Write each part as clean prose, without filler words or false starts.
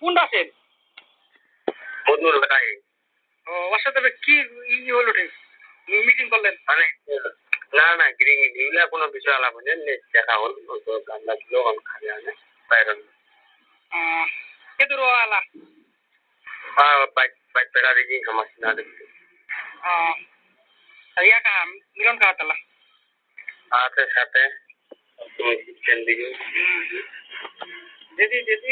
কোন আছে বদনুল ভাই। ও ওর সাথে কি হলো ঠিক মিটিং করলেন মানে না না গ্রিলা কোনো বিষয় আলাপ হয়নি, দেখা হল গান লাগলো খালি আনে বাইরে কে দূর আলা বাইক বাইক পেড়া দেখি সমস্যা না দেখি ইয়া কাহা মিলন কাহা তালা সাথে সাথে তুমি শিখছেন দিকে দিদি দিদি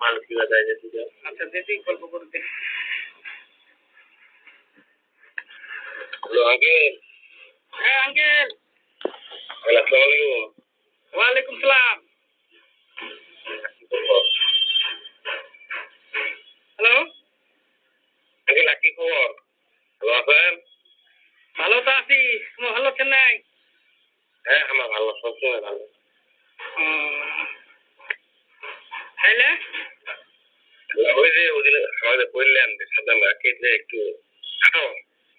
মানসিক যায় যেতে আচ্ছা দিদি গল্প করতে হ্যালো আঙ্কেল। হ্যাঁ আঙ্কেল। আসসালামু আলাইকুম। ওয়ালাইকুম সালাম। হ্যালো আঙ্কেল কি খবর? ভালো আছেন? ভালো তো আছি, তুমি ভালো আছেন নাই? হ্যাঁ আমার ভালো, সবসময় ভালো। তাইলে ওই যে ওদিন আমাদের বললেন সাদা মার্কেটে একটু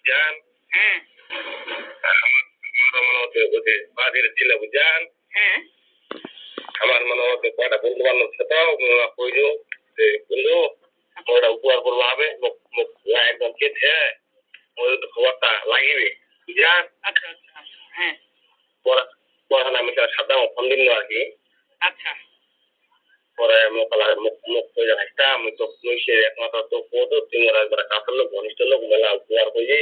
যান। হ্যাঁ আমার মনে হচ্ছে ওদের বাজারে ছিল বুঝান। হ্যাঁ আমার মনে হচ্ছে কয়টা বন্ধু বান্ধব সাথে কইলো যে বন্ধু ওটা উপহার করবো হবে একদম কেটে ওই খবরটা লাগিবে বুঝান। আচ্ছা আচ্ছা হ্যাঁ পড়াশোনা আমি সাদা ফোন দিল আর কি। আচ্ছা পরে মুখ হয়ে যাচ্ছা আমি তো কইছে একমাত্র তো বোধ তুমি একবার কাছের লোক ঘনিষ্ঠ লোক মেলা উপহার হয়ে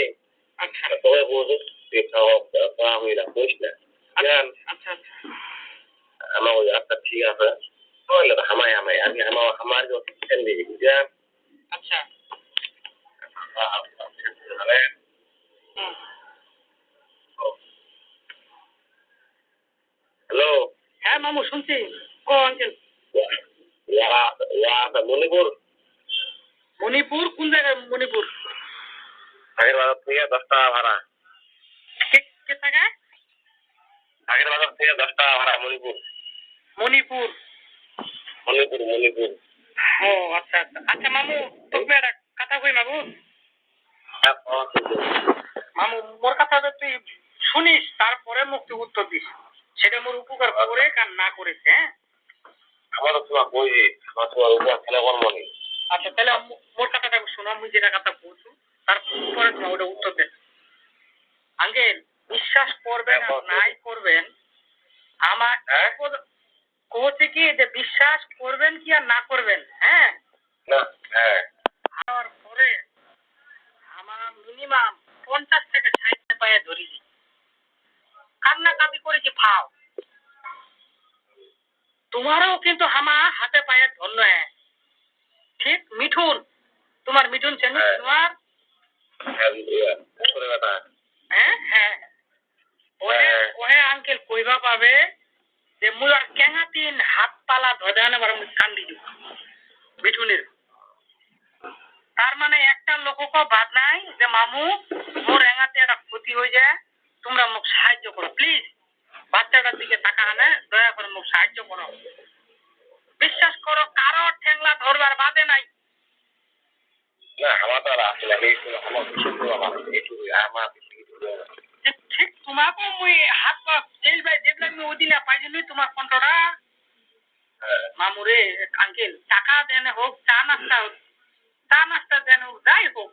আচ্ছা সবাই বোধ খাওয়া হয়ে না কইস না জান। আচ্ছা আচ্ছা আমার ওই আচ্ছা ঠিক আছে তাহলে হামাই হামাই আমি আমার সেন দিবি বুঝান। আচ্ছা হ্যালো হ্যাঁ মামু শুনছি কো আঙ্কেল। মণিপুর মণিপুর কোন জায়গায় মণিপুর? আগের বাজার থেকে 10 টাকা ভাড়া। কে থাকে? আগের বাজার থেকে 10 টাকা ভাড়া মণিপুর। মণিপুর মণিপুর মণিপুর ও আচ্ছা আচ্ছা আচ্ছা মামু তোকে একটা কথা কই মামু। মামু মোর কথা তুই শুনিস তারপরে মুক্তি উত্তর দিস, সেটা মোর উপকার করে কার না করেছে। হ্যাঁ আমারও তোমার বই আমার তোমার উপর খেলা করবো নি। আচ্ছা তাহলে মোর কথাটা শোনো, আমি যেটা কথা বলছো তারপরে তোমার ওটা উত্তর দেন। আঙ্কেল বিশ্বাস করবেন আর নাই করবেন আমার কোচে কি যে বিশ্বাস করবেন কি আর না করবেন। হ্যাঁ আর পরে আমার মিনিমাম 50 থেকে 60 পায়ে ধরেছি, কান্না কাঁদি করেছি ফাও। তোমারও কিন্তু আমার হাতে পায়ে ধন্য। হ্যাঁ ঠিক মিঠুন, তোমার মিঠুন চেন তোমার? হ্যাঁ হ্যাঁ ওহে ওহে আঙ্কেল কইবা পাবে যে মুই আর কেঙা তিন হাত পালা ধরে আনে বার কান্দি দিব মিঠুনের। তার মানে একটা লোককে বাদ নাই যে মামু মোর এঙাতে একটা ক্ষতি হয়ে যায়, তোমরা মোক সাহায্য করো প্লিজ, বাচ্চাটার দিকে টাকা আনে দয়া করে মোক সাহায্য করো। বিশ্বাস করো কারো ঠেংলা ধরবার বাদে নাই। না আমার তো আর আসলে আমার ঠিক তোমাকে মুই হাত পা জেল ভাই যেগুলো আমি ওই দিনে পাইছিলি তোমার কন্ট্রোটা মামুরে আঙ্কেল টাকা দেন হোক চা নাস্তা দেন হোক যাই হোক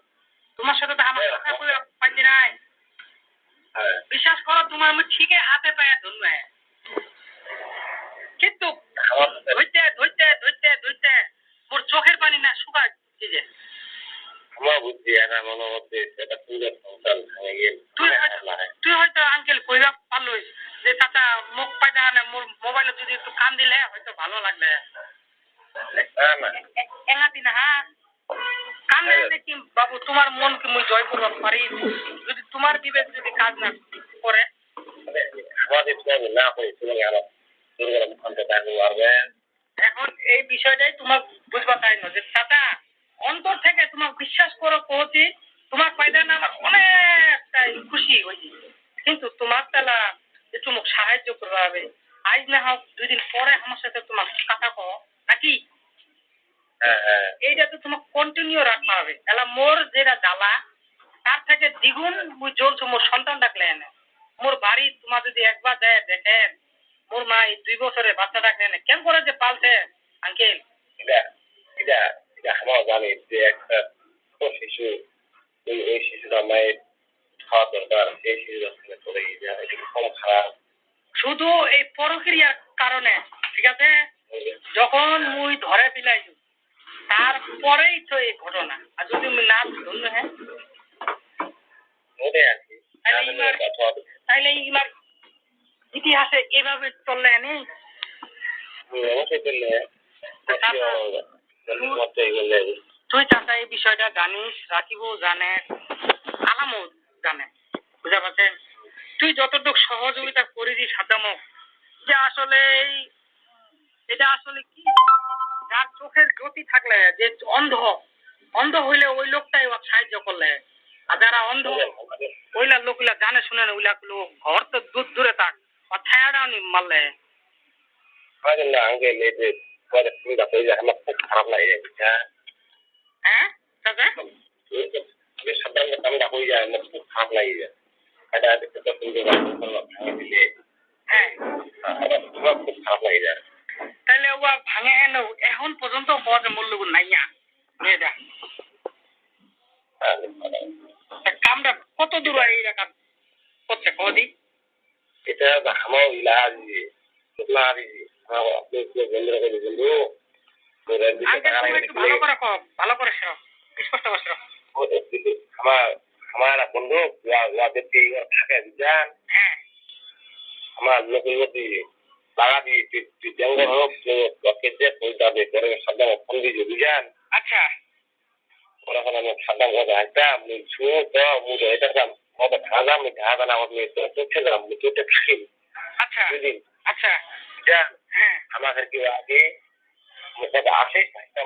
তোমার সাথে তো আমার কথা কই পাইছি নাই। বিশ্বাস করো তোমার মুই ঠিকই হাতে পায়ে ধরল। কিন্তু ধরতে ধরতে ধরতে ধরতে মোর চোখের পানি না শুকায় যে আমার বুদ্ধি এটা মনে হচ্ছে এটা পুরো সংসার ভেঙে গেল। তুই হয়তো আঙ্কেল কইরা পারলো যে চাচা মুখ পাইতে না মোর মোবাইলে যদি একটু কান দিলে হয়তো ভালো লাগলে। এঙাতি না হ্যাঁ কান দিলে কি বাবু তোমার মন কি মুই জয় করবার পারি যদি তোমার বিবেক যদি কাজ না করে। আমাদের না হয় তুমি আমার দুর্গম খন্তে থাকতে পারবেন। এখন এই বিষয়টাই তোমার বুঝবা তাই না যে চাচা অন্তর থেকে তোমার বিশ্বাস করো পৌঁছি তোমার পাইলে না আমার অনেকটাই খুশি হয়েছি, কিন্তু তোমার তালা একটু মুখ সাহায্য করতে হবে। আজ না হোক 2 দিন পরে আমার সাথে তোমার কথা কও নাকি এইটা তো তোমাকে কন্টিনিউ রাখতে হবে। এলা মোর যেটা জ্বালা তার থেকে দ্বিগুণ মুই জ্বলছো মোর সন্তান ডাকলে এনে মোর বাড়ি তোমার যদি একবার দেয় দেখেন মোর মা এই 2 বছরের বাচ্চা ডাকলে এনে কেন করে যে পালছে আঙ্কেল এটা এটা আমার জানি যে একটা ছোট শিশু ওই শিশুটা মায়ের খাওয়া দরকার সেই শিশুটা ছেলে চলে গিয়ে যায় এটা কম খারাপ শুধু এই প্রক্রিয়ার কারণে ঠিক আছে যখন মুই ধরে ফেলাই তারপরেই তো এই ঘটনা আর যদি মুই না ধন্য হ্যাঁ ওটাই আর কি তাইলে ইমার ইতিহাসে এভাবে চললে নেই অবশ্যই করলে তুই চাচা এই বিষয়টা জানিস রাকিবও জানে আলামও জানে বুঝা পাচ্ছেন তুই যতটুকু সহযোগিতা করেছিস সাদ্দামক যে আসলে এটা আসলে কি যার চোখের জ্যোতি থাকলে যে অন্ধ অন্ধ হইলে ওই লোকটাই সাহায্য করলে আর যারা অন্ধ ওইলা লোকগুলা জানে শুনে না ওইলা লোক ঘর তো দূর দূরে থাক আর ছায়াটাও নি মারলে আঙ্কেল এই যে আমার খুব খারাপ লাগে হ্যাঁ চাচা সাধারণ কামটা হয়ে যায় আমার খুব খারাপ লাগে যায় এটা দেখতে তো সুন্দর দিলে হ্যাঁ আমার খুব খারাপ লাগে যায় তাহলে ও ভাঙে এখন পর্যন্ত পদ মূল্য নাই মেয়েটা কামটা কত দূর এই রকম করছে কদি এটা আমার ইলাজ ভালো করে ভালো করে স্পষ্ট করে আমার বন্ধু থাকে বুঝছেন হ্যাঁ আমার লোকের মধ্যে লাগা দিয়ে জঙ্গল হোক কেটে যাবে করে সাদ্দাম ফোন দিয়ে বুঝছেন আচ্ছা ওরা আমি সাদ্দাম কথা আসতাম ছুঁ তো মুখ এটা মতো খাওয়া আমি খাওয়া না আমার চোখে দিলাম চোখে থাকি আচ্ছা দুদিন আচ্ছা বুঝছেন হ্যাঁ আমাদের কি আগে মুখে আসে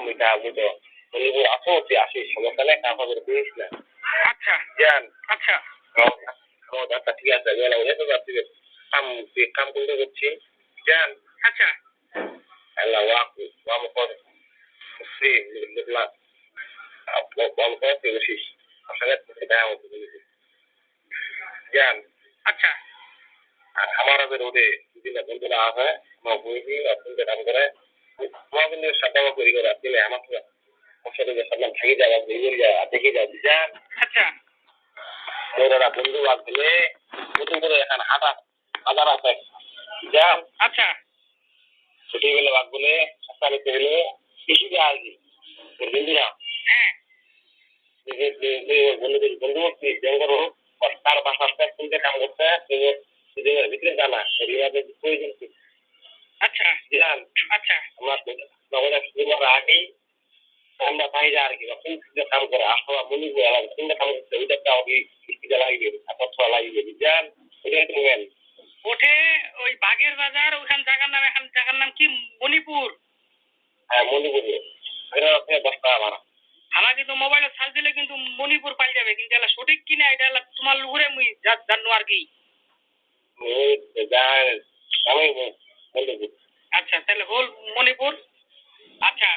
মিঠা বুঝো বলবো আসো তুই আসিস সমস্যা নেই কাপড় দিস না আচ্ছা জান আচ্ছা আচ্ছা ঠিক আছে কাম করতে করছি জান আচ্ছা আল্লাহ ওয়াম কর সে লিখলা ওয়াম কর বসিস আসলে দেওয়া হতো জান আচ্ছা আর আমার ওদের দুদিন বন্ধুরা আছে আমার বইনি অত্যন্ত কাম করে তোমার কিন্তু সাদ্দামা করি করে আসলে আমার সাথে সাদ্দাম থাকি যাওয়া দেখে যাও বুঝছেন আচ্ছা ওরা বন্ধু আসলে নতুন করে এখন হাজার আছে বুঝছেন আচ্ছা ছুটি গেলে বাদ বলে সপ্তাহে গেলে বেশি দেওয়া আর কি বন্ধুরা হ্যাঁ বন্ধুদের বন্ধু জঙ্গল হোক তার বাসা শুনতে কাম করতে ভিতরে জানা প্রয়োজন আচ্ছা বুঝলাম আচ্ছা আমরা আগেই আমরা বাইরে আর কি কাম করে আসা মনে চিন্তা কাম করতে ওইটা আমাকে লাগিয়ে লাগিয়ে বুঝলেন ওইটা একটু মেন ওঠে ওই বাগের বাজার ওখান জায়গার নাম এখন জায়গার নাম কি মণিপুর হ্যাঁ মণিপুর 10 টাকা ভাড়া আমার কিন্তু মোবাইলে সার্চ দিলে কিন্তু মণিপুর পাই যাবে কিন্তু এটা সঠিক কিনা এটা তোমার লুহুরে মুই জানো আর কি আচ্ছা তাহলে হল মণিপুর আচ্ছা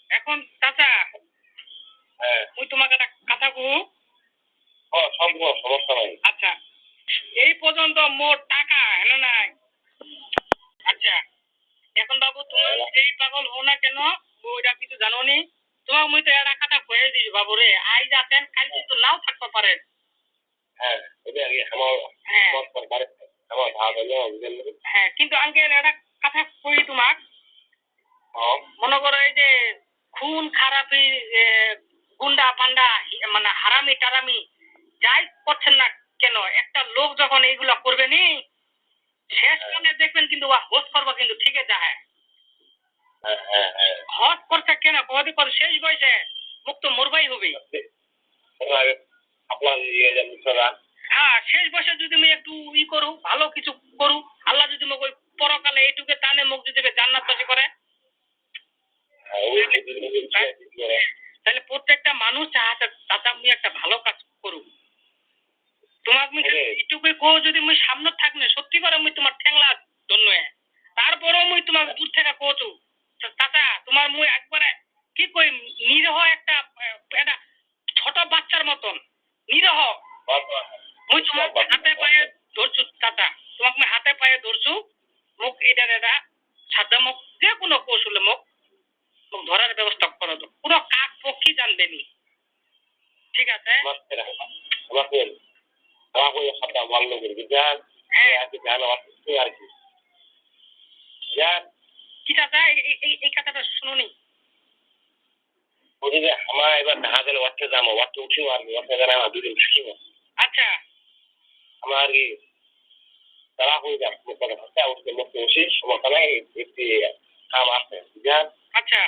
এখন চাচা মুই তোমাকে একটা কথা কহু সমস্যা নাই আচ্ছা এই পর্যন্ত মোট টাকা হেন নাই আচ্ছা এখন বাবু তোমার এই পাগল হো না কেন ওইটা কিছু জানো নি তোমার মুই তো একটা কথা কয়ে দিবি বাবু রে আই যাতেন কাল কিন্তু নাও থাকতে পারেন হ্যাঁ এটা আমার হ্যাঁ কিন্তু আঙ্কেল একটা কথা কই তোমাক মনে করো এই যে খুন খারাপি গুন্ডা পান্ডা মানে হারামি টারামি যাই করছেন না কেন একটা লোক যখন এইগুলা করবে নি শেষ কালে দেখবেন কিন্তু হোস করবো কিন্তু ঠিকই যায় হজ করছে কেন কদি কর শেষ বয়সে মুক্ত মরবাই হবে হ্যাঁ শেষ বয়সে যদি আমি একটু করু ভালো কিছু করু আল্লাহ যদি মোক ওই পরকালে এইটুকু টানে মুখ যদি জান্নাত বাসী করে তাহলে প্রত্যেকটা মানুষ চাহাতে তাতে আমি একটা ভালো কাজ করু তোমাক আমি এইটুকুই কো যদি মুই সামনে থাকলে সত্যি করে মুই তোমার ঠেংলা ধন্য তারপরেও মুই তোমার দূর থেকে কোচু চাচা তোমার মুই একবারে কি কই নিরহ একটা ছোট বাচ্চার মতন নিরহ মুই তোমার হাতে পায়ে ধরছু চাচা তোমাকে আমি হাতে পায়ে ধরছু মুখ এটা সাদা মুখ যে কোনো কৌশলে মুখ ধরার ব্যবস্থা করো তো আছে আমাকে সাদা বল লোকের বিজান আছে জানো আছে আর কি জান কি চাচা এই কথাটা শুনুনি ওদিকে আমার এবার দেখা গেল ওয়াটে যাবো ওয়াটে উঠিও আর ওয়াটে গেলে আমার দুদিন থাকিব আচ্ছা আমার কি তারা হয়ে যাবে মুখে হাতে উঠতে মুখে বসে সমস্যা নাই একটি কাম আছে জান আচ্ছা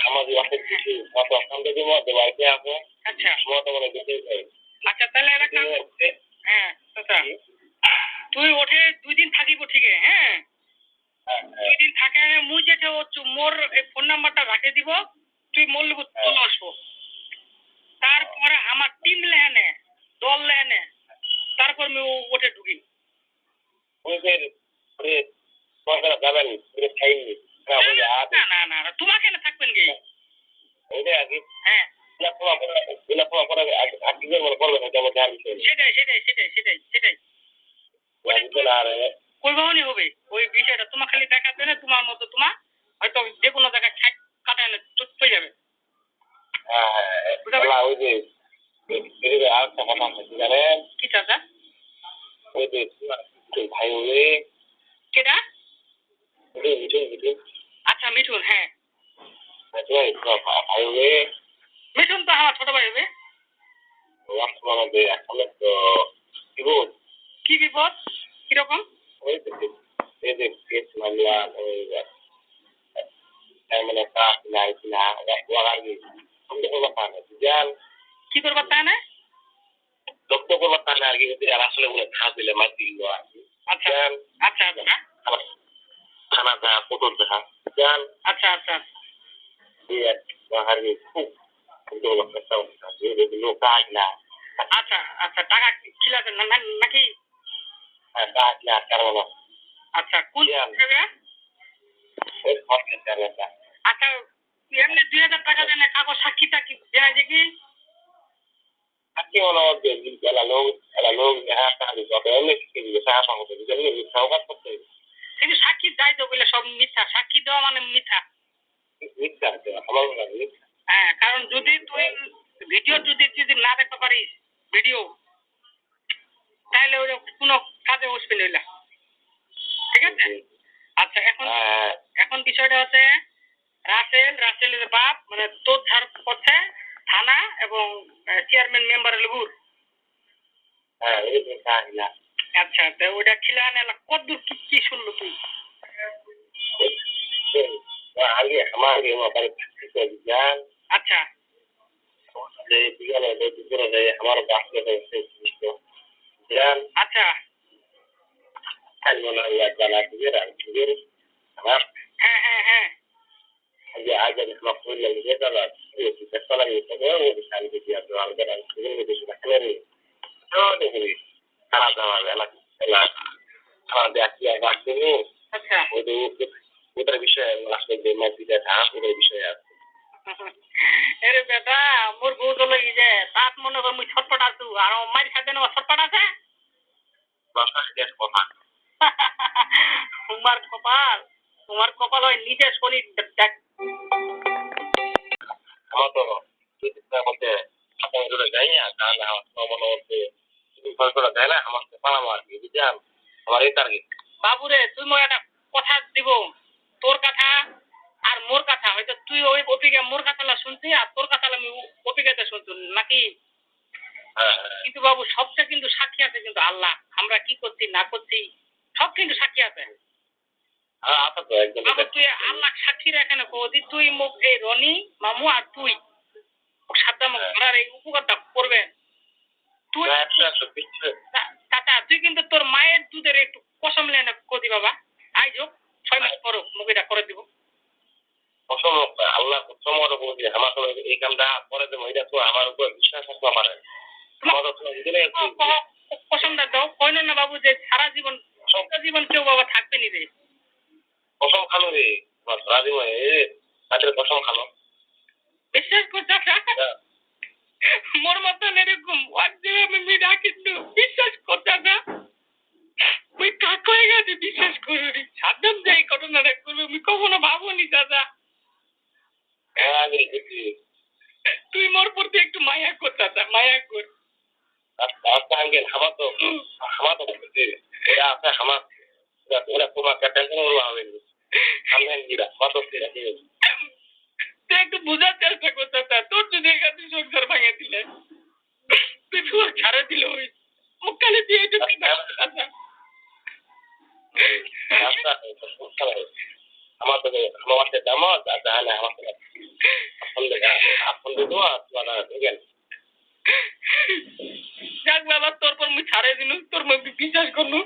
আমার ওয়াটে কিছু কত সামনে দিব দেওয়াইতে আছে আচ্ছা সময় তো বলে দিতে আচ্ছা তাহলে একটা কাম হ্যাঁ চাচা তুই ওঠে 2 দিন থাকিব ঠিক হ্যাঁ 2 দিন থাকে মুই যেতে মোর এই ফোন নাম্বারটা রাখে দিব তুই মোর লগে চলে আসবো তারপরে আমার টিম লেহানে দল লেহানে তারপর আমি ওঠে ঢুকি ওই যে তোমার যাবেন খাইনি না না না না তোমাকে না থাকবেন গে ওইটা আগে হ্যাঁ সেটাই সেটাই সেটাই সেটাই সেটাই কইবাহনি হবে ওই বিষয়টা তোমার খালি দেখাতে না তোমার মতো তোমার হয়তো যে কোনো জায়গায় কাটায় চলে যাবে কি চাচা ভাই কেটা আচ্ছা মিঠুন হ্যাঁ ভাই মিঠুন তো আমার ছোট ভাই হবে কি বিপদ কিরকম কি করবার তা না আসলে খাস দিলে মাছ দিল আর কি আচ্ছা আচ্ছা আচ্ছা খানা দেখা ফটোর দেখা আচ্ছা আচ্ছা আচ্ছা আচ্ছা টাকা খিলাতে নাকি আচ্ছা কোন জায়গা আচ্ছা এমনি 2000 টাকা দেন কাগজ সাক্ষী টাকি দেয় যে কি কিন্তু সাক্ষী দেয় তো বলে সব মিথ্যা সাক্ষী দেওয়া মানে মিথ্যা হ্যাঁ কারণ যদি তুই ভিডিও যদি না দেখতে পারিস ভিডিও তাহলে ওই কোনো কাজে বসবে না ঠিক আছে আচ্ছা এখন বিষয়টা হচ্ছে রাসেলের বাপ মানে তোর ধার করছে থানা এবং চেয়ারম্যান মেম্বারের লগুর আচ্ছা তো ওইটা খিলানে কতদূর কি শুনলো তুই আচ্ছা আচ্ছা হ্যাঁ হ্যাঁ হ্যাঁ আচ্ছা ওদের বিষয়ে বিষয়ে আছে এরে বেটা মোর বউ তো লাগি যে তাত মনে কর মুই ছটপট আছু আর মাইর খাইতে না ছটপট আছে কথা তোমার কপাল হয় নিজে শরীর দেখ আমার তো বলতে যাই না তাহলে আমার মনে হচ্ছে দেয় না আমার পালামো আর কি বুঝলাম আমার এই টার্গেট বাবুরে তুই মই একটা কথা দিব তোর কথা আর মোর কথা হয়তো তুই ওই অপিকে মোর কথা শুনছি আর তোর কথা আমি অপিকাতে শুনছি নাকি কিন্তু বাবু সবচেয়ে কিন্তু সাক্ষী আছে কিন্তু আল্লাহ আমরা কি করছি না করছি সব কিন্তু সাক্ষী আছে বাবু তুই আল্লাহ সাক্ষী রাখে না কদি তুই মুখ এই রনি মামু আর তুই সাতটা মুখ ধরার এই উপকারটা করবেন তুই চাচা তুই কিন্তু তোর মায়ের দুধের একটু কসম লেন কদি বাবা আই যোগ 6 মাস পর মুভিটা করে দিব আল্লাহ আমার এই কামটা করে দেবো এটা তো আমার উপর বিশ্বাস রাখতে পারে কসমটা দাও কই না বাবু যে সারা জীবন কেউ বাবা থাকবে নি রে কসম খালো রে সারা জীবন রাত্রে কসম খালো বিশ্বাস করছ মোর মতন এরকম আমি ডাকি বিশ্বাস করছ না ওই কাক হয়ে গেছে বিশ্বাস করবি সাবধান যে এই ঘটনাটা করবে আমি কখনো ভাবনি দাদা তুই মোর প্রতি একটু মায়া কর চাচা, মায়া কর। আচ্ছা আঙ্কেল আমার তো বুঝছি ওরা আছে আমার ওরা তোমাকে টেনশন করবো আমি সামনে গিরা আমার তো সেটা কি তুই একটু বোঝার চেষ্টা কর চাচা, তোর যদি এখানে সংসার ভাঙে দিলে তুই পুরো ছাড়ে দিল ওই মুখ খালি দিয়ে একটু চাচা। আমার তো আমার সাথে আমার তাহলে আমার আপন দেবো আপনারা দেখেন যাক বাবা, তোর পর মুই ছাড়ে দিনু, তোর মধ্যে বিশ্বাস করলু,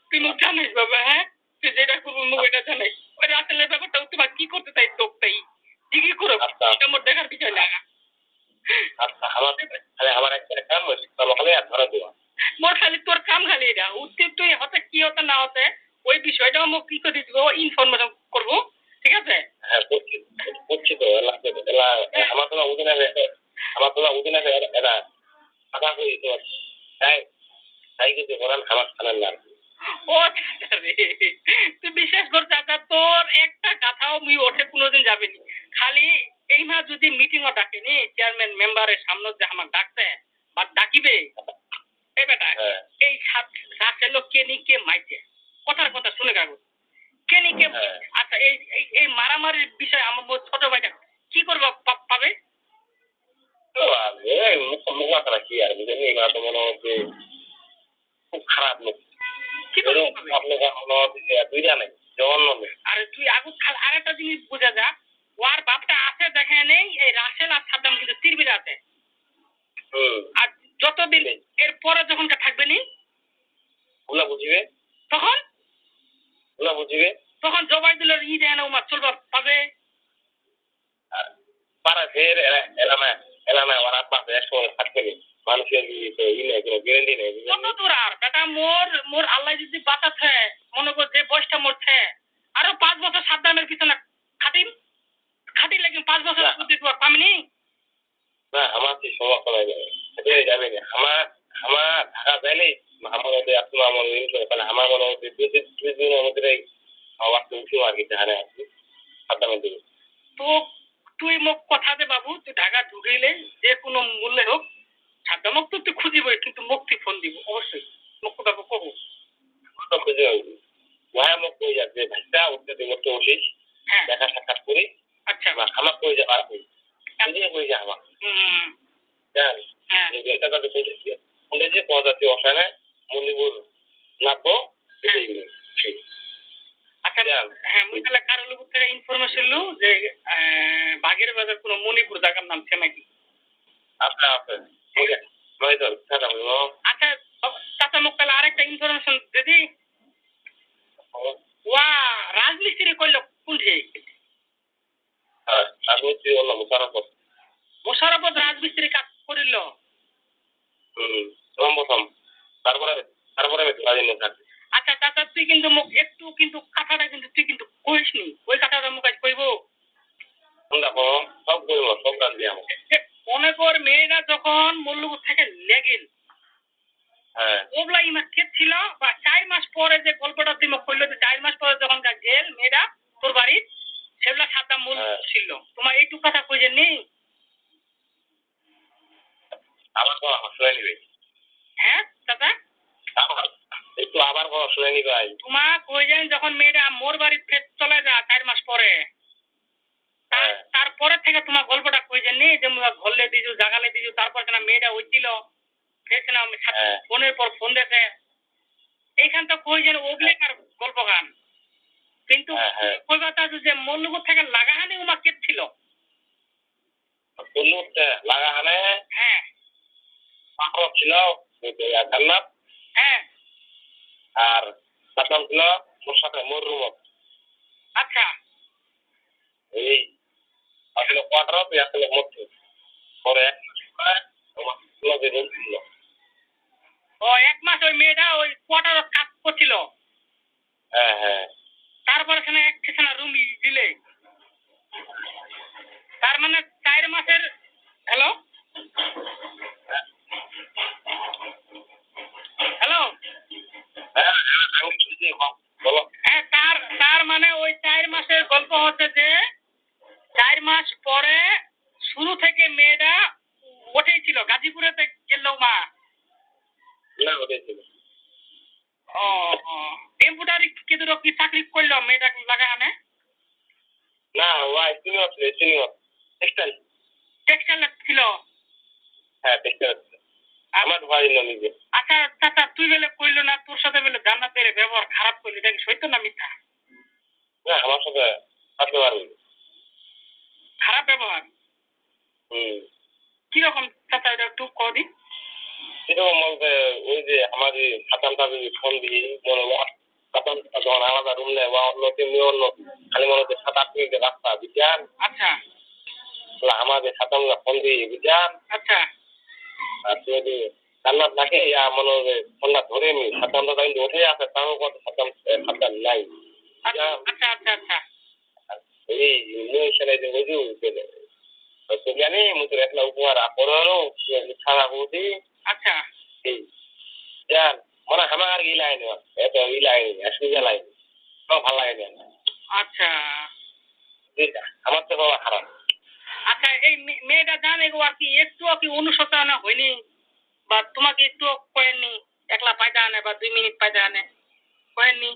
তুই মুখ জানিস বাবা। হ্যাঁ, তুই যেটা করবো মুখ এটা জানিস। ওই রাসেলের ব্যাপারটা তোমার কি করতে চাই তোক তাই ঠিকই করো, এটা মোট দেখার বিষয় না। আচ্ছা আমার একটা কাম হয়েছে খালি আর ধরা দেওয়া মোর খালি তোর কাম খালি এটা উত্তর তুই হতে কি হতে না হতে ওই বিষয়টাও মোক কি করে দিব, ইনফরমেশন করবো, ঠিক আছে? হ্যাঁ বুঝছি তো আমার তোমার উদিন আছে এরা কথা কই তো তাই তাই কিন্তু কোরআন খাবার খানার না ও চাচা রে, তুই বিশ্বাস কর চাচা, তোর একটা কথাও মুই ওঠে কোনোদিন যাবেনি। খালি এই মা যদি মিটিংও ডাকেনি চেয়ারম্যান মেম্বারের সামনে যে আমার ডাকছে বা ডাকিবে, এই বেটা এই রাসেল কে মাইছে কথার কথা শুনে কাগজ কে আচ্ছা এই মারামারির বিষয় আমার ছোট ভাইটা কি করবো পাবে? মুখ কি আর বুঝলি এগুলো তো মনে হচ্ছে খুব খারাপ লোক কি করবো আপনাকে মনে হচ্ছে দুইটা নেই জঘন্য নেই। আরে তুই আগুন খাল আর একটা জিনিস বোঝা যা, ওর বাপটা আছে দেখে নেই, এই রাসেল আর সাদ্দাম কিন্তু তিরবির আছে। আর যতদিন এর পরে যখন থাকবে নি ওগুলা বুঝিবে তখন জবাই দিলে ই দেয় না উমার চলবা পাবে পারা ফের এলানা ওর আত্মা একসঙ্গে থাকবে নি মানুষের ই নেই কোনো গ্যারেন্টি নেই। কত দূর আর বেটা, মোর আল্লাহ যদি বাঁচাচ্ছে মনে কর যে বয়সটা মরছে আরো 5 বছর সাদ্দামের পিছনে খাটি লাগে 5 বছর পামিনি না আমার কি সমস্যা নাই যাবে না আমার ঢাকা যাইলে আমার মধ্যে আপনার আমার আমার মনে হচ্ছে 2 দিনের মধ্যে আওয়াজটা উঠে আর কি জানে আপনি সাদ্দামের দিকে তো তুই মোক কথা দে বাবু, তুই ঢাকা ঢুকিলে যে কোনো মূল্যে হোক সাদ্দামক তো তুই খুঁজিবই, কিন্তু মোক তুই ফোন দিব অবশ্যই, মোক বাবু কবো খুঁজে ওয়া মোক কই যাচ্ছে ভাইটা উঠতে দিব তো উঠিস দেখা সাক্ষাৎ করি। আচ্ছা আমার কই যা আর কই যা আমার এটা তো বলে যে পদার্থ অসানে মনিপুর নাপো আচ্ছা হ্যাঁ মুই তাহলে কারো লোক থেকে ইনফরমেশন লু যে বাগের বাজার কোনো মণিপুর জায়গার নাম আছে নাকি? আচ্ছা আচ্ছা চাচা মোক তাহলে আরেকটা ইনফরমেশন দিদি, ওয়া রাজমিস্ত্রি কইল কোনঠে? রাজমিস্ত্রি বললাম মোশারফত রাজমিস্ত্রি কাজ করিল প্রথম তারপরে রাজনীতি থাকবে। আচ্ছা চাচা তুই কিন্তু মোক একটু কিন্তু কথাটা কিন্তু তুই কিন্তু কইস নি, ওই কথাটা মোক আজ কইব দেখো সব কইব সব কাজ দিয়ে আমাকে মনে কর মেয়েরা যখন মল্লুপুর থেকে লেগেল ওগুলা ইমা কে ছিল বা 4 মাস পরে যে গল্পটা তুই মোক কইল যে 4 মাস পরে যখন গেল মেয়েরা তোর বাড়ি সেগুলা সাদ্দাম মল্লুপুর ছিল, তোমার এইটুকু কথা কইছে নি? আবার কোন শুনে নিবে? হ্যাঁ চাচা একটু আবার কোন শুনে নিবে? তোমার কই যান যখন মেয়েরা মোর বাড়ি ফের চলে যা 4 মাস পরে, তারপরে থেকে তোমার গল্পটা কই জানি যে ঘরলে দিজু জাগালে দিজু, তারপর কেন মেয়েটা হইছিল ফের কেন ফোনের পর ফোন দেখে এইখান তো কই যেন ওগুলিকার গল্প গান, কিন্তু কই কথা যে মল্লুপুর থেকে লাগাহানি উমা কে ছিল? লাগাহানে হ্যাঁ পাকড় ছিল জান্নাত হ্যাঁ আর সাদ্দাম ছিল ওর সাথে মররুমত। আচ্ছা এই আসলে কোয়ার্টার তুই আসলে মরছে পরে 1 মাস ওই মেয়েটা ওই কোয়ার্টার কাজ করছিল। হ্যাঁ তারপরে সেখানে রুম দিলে, তার মানে 4 মাসের হ্যালো হ্যাঁ তার মানে ওই 4 মাসের গল্প হচ্ছে যে 4 মাস পরে শুরু থেকে মেয়েটা ওঠেই ছিল, গাজীপুরেতে গেল মা। না ওটাই ছিল। ও টেম্পুটারি কেদুর কি চাকরি করলো মেয়েটা লাগা আনে? না ওয়াই সিনিয়র ছিল, সিনিয়র টেক্সটাইল। টেক্সটাইল ছিল। হ্যাঁ টেক্সটাইল ছিল। আমার ভাই না নিজে। আচ্ছা চাচা, তুই বলে কইলো না তোর সাথে বলে জান্নাতের ব্যবহার খারাপ করলি, এটা কি সত্য না মিথ্যা? না আমার সাথে থাকতে পারবি। খারাপ ব্যবহার কিরকম চাচা, এটা একটু কদি। সেরকম বলতে ওই যে আমাদের সাতামটা যদি ফোন দিই মনে হয় সাতামটা যখন আলাদা রুম নেয় বা অন্য তেমনি অন্য খালি মনে হচ্ছে 7-8 মিনিটের রাস্তা বুঝছেন। আচ্ছা আমাদের সাতামটা ফোন দিই বুঝছেন। আচ্ছা আর যদি জান্নাত নাকি ইয়া মনে হয় ফোনটা ধরে নি সাতামটা কিন্তু উঠে আছে তাও কত সাতাম নাই। আচ্ছা আচ্ছা আচ্ছা আচ্ছা এই ইমোশনে যে বুঝু তো জানি মুঝে একলা উপহার আপরো ছাড়া বুঝি। আচ্ছা এই জান মনে আমার গিলাই না এত গিলাই আসুজা লাই তো ভালো লাগে না। আচ্ছা আমার তো বাবা খারাপ। আচ্ছা এই মেয়েটা জানে গো আর কি একটু কি অনুশোচনা হয়নি বা তোমাকে একটু কয়েননি একলা পায়দা আনে বা 2 মিনিট পায়দা আনে কয়েননি?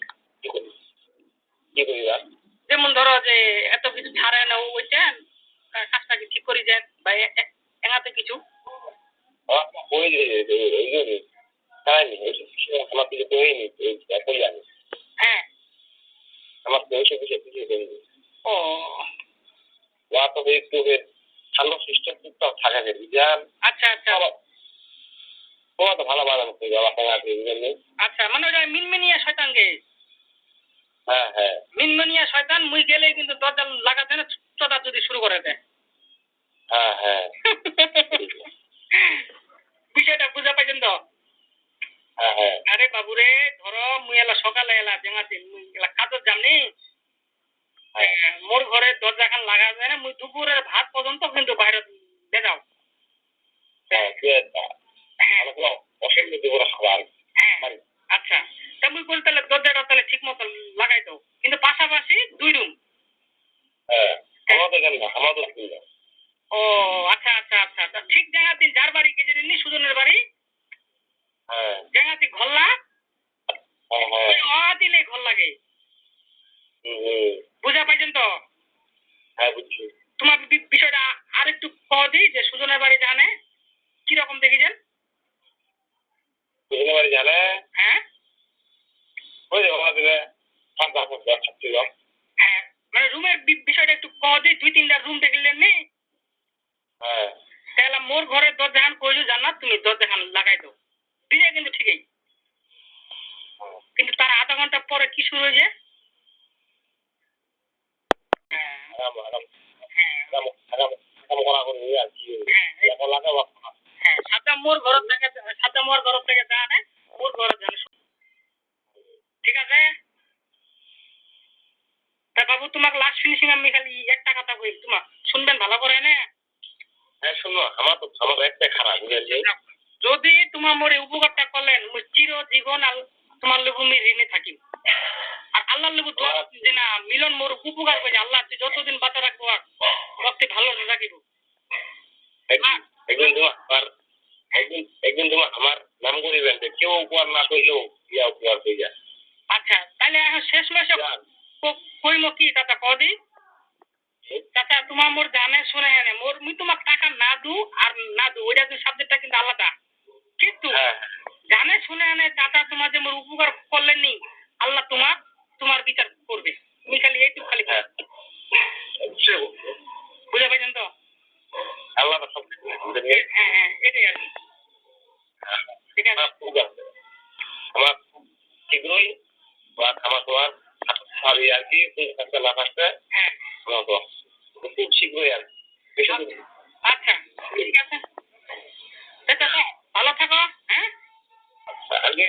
কি করিবা যেমন ধরো যে এত কিছু ছাড়ে না ওইছেন কাজটা কি ঠিক করে দেন বা এঙাতে কিছু ওই যে ওই যে তাই আমার কিছু কইনি কই জানি। হ্যাঁ আমার পয়সা কিছু দেয়নি। ও ওয়া তো একটু ঠান্ডা সিস্টেম টুকটাক থাকা যায় বুঝছেন। আচ্ছা আচ্ছা তোমার তো ভালো বানানো বাবা বুঝলেন। আচ্ছা মানে ওটা মিনমিনিয়া শয়তান গে। হ্যাঁ হ্যাঁ মিনমিনিয়া শয়তান মুই গেলেই কিন্তু দরজা লাগাতে না চোদা যদি শুরু করে দেয়। হ্যাঁ হ্যাঁ বিষয়টা বুঝা পাইছেন তো? হ্যাঁ হ্যাঁ আরে বাবুরে ধরো মুই এলা সকালে এলা জেঙাতে মুই এলা কাজত যামনি মোর ঘরে দরজা খান লাগা যায় না মুই দুপুরের ভাত পর্যন্ত কিন্তু বাইরে বেজাও। হ্যাঁ অসুবিধা দিব খাবার। হ্যাঁ আচ্ছা তা মুই কইল তাহলে দরজাটা তাহলে ঠিক মতো লাগাই দাও কিন্তু পাশাপাশি 2 রুম। হ্যাঁ আমাদের কেন না আমাদের কিনা। ও আচ্ছা আচ্ছা আচ্ছা আচ্ছা ঠিক জায়গাতে যার বাড়ি কে জানি সুজনের বাড়ি হ্যাঁ জায়গাতে ঘল্লা হ্যাঁ হ্যাঁ দিলে ঘর লাগে। বুঝা পাইছেন তো? হ্যাঁ বুঝছি। তোমার বিষয়টা আর একটু কহ দিই যে সুজনের বাড়ি জানে কিরকম দেখেছেন? সুজনের বাড়ি জানে হ্যাঁ ওই যে আমাদের 5-10 ছিল। হ্যাঁ মানে রুমের বিষয়টা একটু কহ দিই 2-3টা রুম দেখলেন নি? হ্যাঁ তাহলে মোর ঘরের দরজা খান কইছো জান্নাত তুমি দরজা খান লাগাই দাও দিলে কিন্তু ঠিকই কিন্তু তার আধা ঘন্টা পরে কি শুরু হয়েছে? সাদা মোর ঘর থেকে জানে মোর ঘর জানে ঠিক আছে। তা বাবু তোমাকে লাস্ট ফিনিশিং আমি খালি একটা কথা কই তোমার শুনবেন ভালো করে না। হ্যাঁ শুনো আমার তো আমার একটা খারাপ বুঝেছি। যদি তোমার মোরে উপকারটা করলেন মুই চিরজীবন তোমার লেবু আমি ঋণে থাকি আর আল্লাহর লেবু দোয়া যে না মিলন মোর উপকার করে আল্লাহ তুই যতদিন বাঁচা রাখবো আর ভক্তি ভালো রাখিব। একদিন তোমার একদিন তোমার আমার নাম করিবেন যে কেউ উপহার না করলেও ইয়া উপহার হয়ে যায়। আচ্ছা তাহলে এখন শেষ মাসে কইম কি চাচা কদি চাচা তোমার মোর জানে শুনে হ্যাঁ মোর মুই তোমার টাকা না দু আর না দু ওইটা তুই সাবজেক্টটা কিন্তু আলাদা কিন্তু জানে শুনে আনে চাচা তোমার যে মোর উপকার করলেন নি আল্লাহ তোমার বিচার করবে তুমি খালি এইটুকু খালি বুঝে পাইছেন তো? আল্লাহ সব হ্যাঁ হ্যাঁ এটাই আর কি ঠিক আছে আমার শীঘ্রই বা আমার তোমার আর কি একটা না থাকতে হ্যাঁ খুব শীঘ্রই আর আচ্ছা ঠিক আছে ভালো থাকো হ্যাঁ আগে